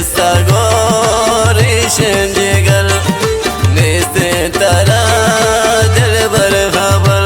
सगोरी जिगर निस्ते तरा दिल भर खबर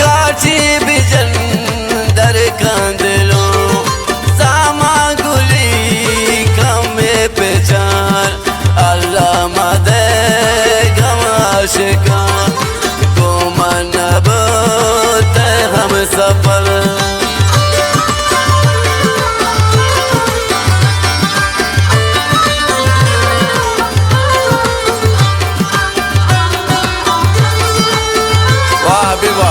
काची बिजन दर कांदलो सामा गुली कमे पेचार अल्लाह मदे गमाशिका गोमन बोते हम सफल वाह बिवा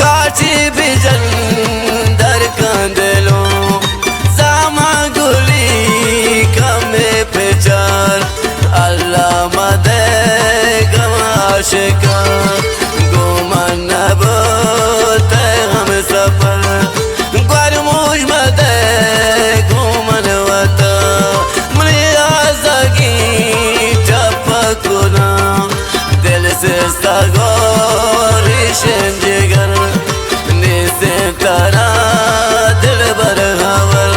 काची बिजन दर कांदलो सामा गुली कमे पेचार अल्लाह मदे गमाशिका गोमन बोते हम सफल ग्वारमोज मदे गोमन वता मनी आज़ागी टपकुना दिल से सगोरी जिगर निस्ते तरा दिल भर खबर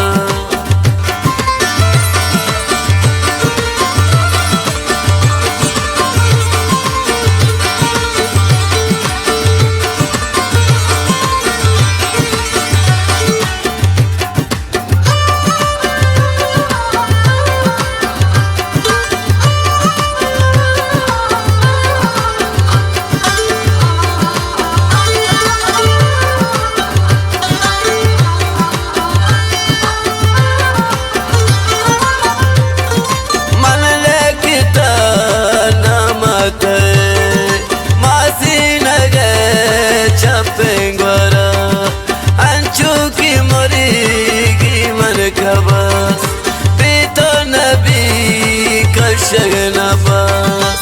बस पीतो नबी कशग नफस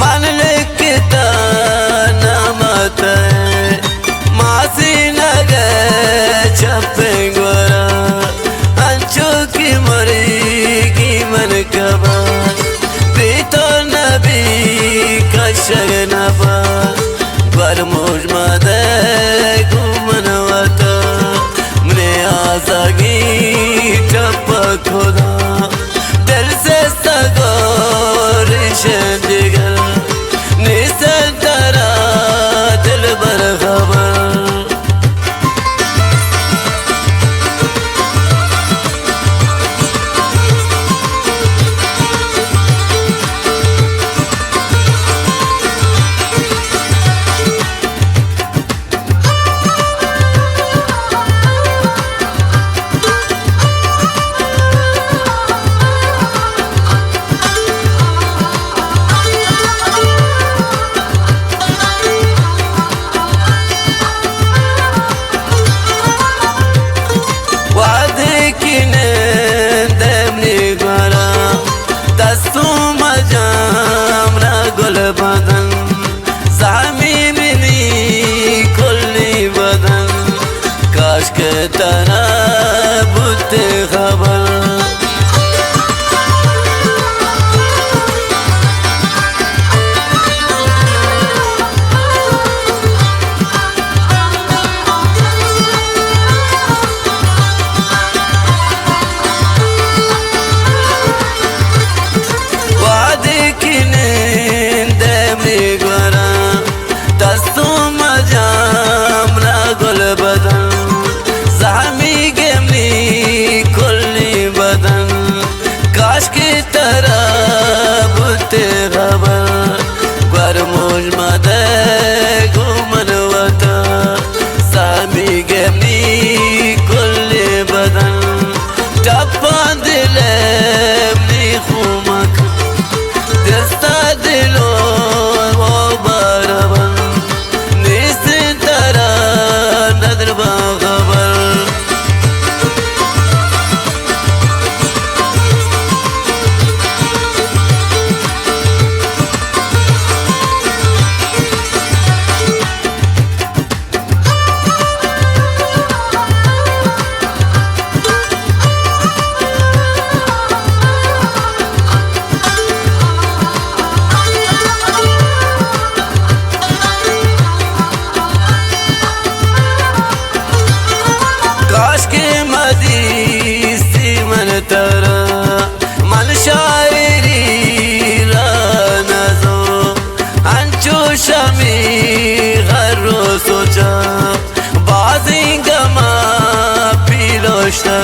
मन लिखता नमत चपेंगोरा अंचो की मरेगी मन कबास पीतो नबी कशग नफस ग्वारमोज मदे घूमन वता मने आज़ागी टपकुना दिल से सगोरी जिगर निस्ते तरा दिल भर खबर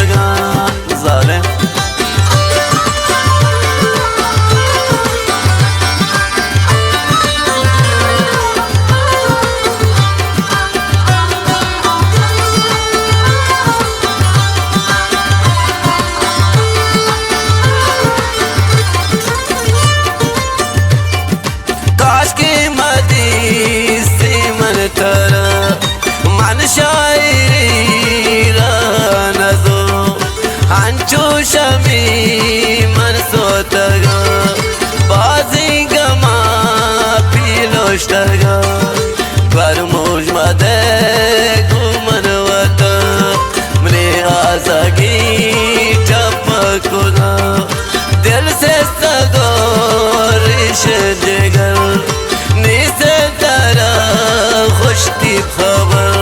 तगा जालिम शायरी रानजो अंचो शमी मन सोतगा बाजी गमा पिलोष्टगा बरमोज मदे गुमनवता मने आजागी टपकुना दिल से सगो रिश जिगर नीसे तरा खुशती खबर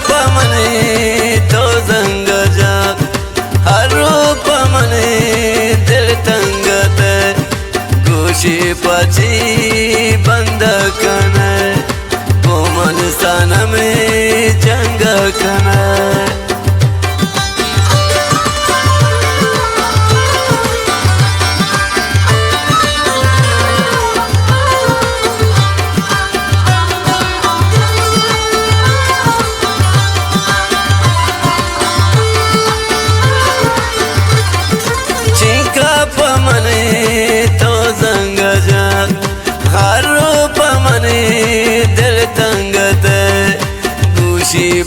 पमने तो जंग जाग हर रूप मने दिल तंगत गोशी पची बंद कने गोमन सन में जंग कने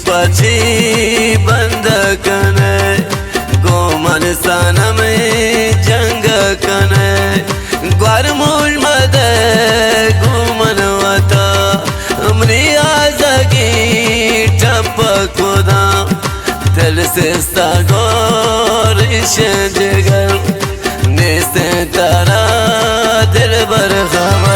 पची बंद कने गोमन सन में जंग कने ग्वार मुझ मदे गुमन वता हमरी आज़गी टप खुदा दिल से सगोर जिगर निसे तरा दिल बर खबर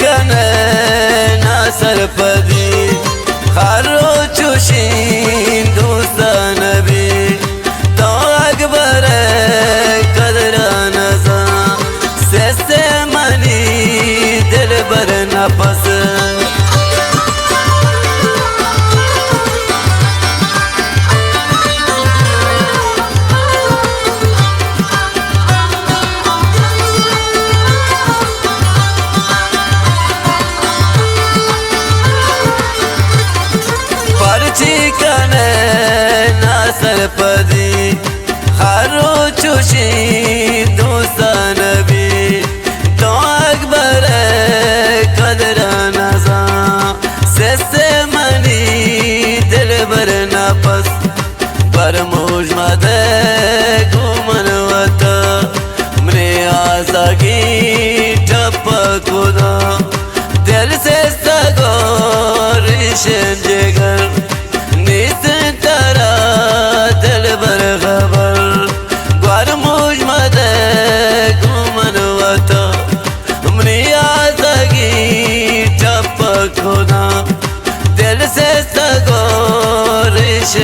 कने ना सरपदी खारो चुशीन दोस्तान भी तो अकबर कदरा नजा से मनी दिल बर नफस कने ना सरपदी खारो चुशी दोस्तान भी तो अकबर कदरा नजा से मनी दिल बर नफस पर मुझ मदे गुमन वता मने आज़गी टप खुदा दिल से सगो रिश जिगर तरा दिल बर खबर ग्वार मुझ मदे गुमन वता हमरी आज़गी टप खुदा दिल से सगो रिश